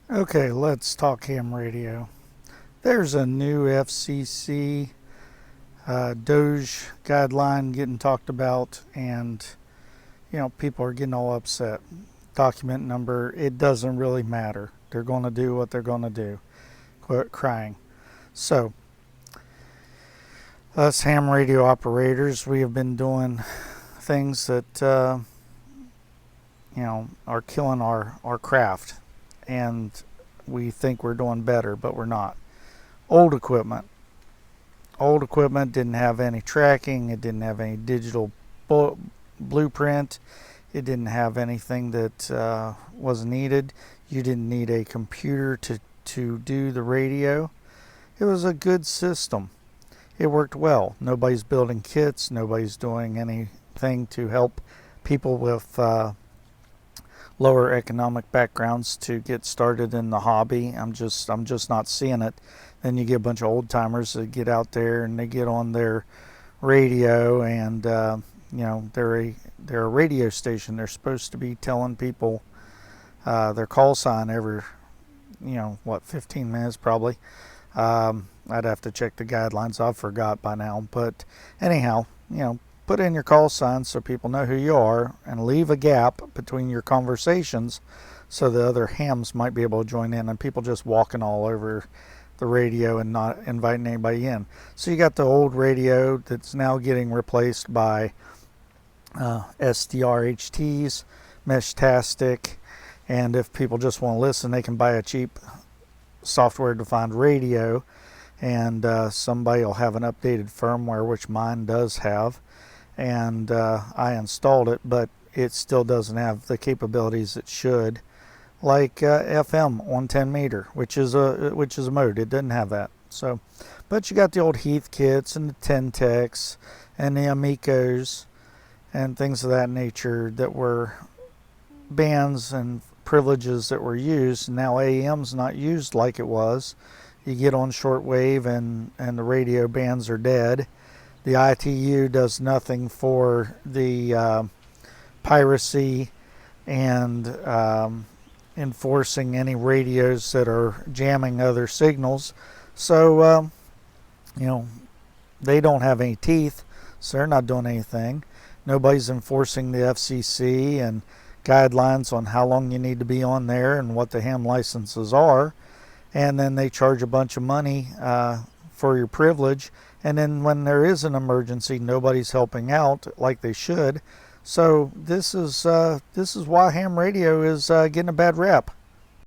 Okay, let's talk ham radio. There's a new FCC Doge guideline getting talked about, and people are getting all upset. Document number, it doesn't really matter. They're going to do what they're going to do. Quit crying. So, us ham radio operators, we have been doing things that are killing our craft, and we think we're doing better, but we're not. Old equipment. Old equipment didn't have any tracking. It didn't have any digital blueprint. It didn't have anything that was needed. You didn't need a computer to do the radio. It was a good system. It worked well. Nobody's building kits. Nobody's doing anything to help people with lower economic backgrounds to get started in the hobby. I'm just not seeing it. Then you get a bunch of old timers that get out there and they get on their radio, and they're a radio station. They're supposed to be telling people their call sign every 15 minutes probably. I'd have to check the guidelines. I've forgot by now, but anyhow, put in your call sign so people know who you are, and leave a gap between your conversations so the other hams might be able to join in, and people just walking all over the radio and not inviting anybody in. So you got the old radio that's now getting replaced by SDRHTs, Meshtastic, and if people just want to listen, they can buy a cheap software-defined radio, and somebody will have an updated firmware, which mine does have, and I installed it, but it still doesn't have the capabilities it should, like FM on 10 meter, which is a mode. It doesn't have that. So, but you got the old Heath kits and the Tentecs and the Amicos and things of that nature that were bands and privileges that were used. Now AM's not used like it was. You get on shortwave and the radio bands are dead. The ITU does nothing for the piracy and enforcing any radios that are jamming other signals. So, they don't have any teeth, so they're not doing anything. Nobody's enforcing the FCC and guidelines on how long you need to be on there and what the ham licenses are. And then they charge a bunch of money for your privilege. And then when there is an emergency, nobody's helping out like they should. So this is why ham radio is getting a bad rep.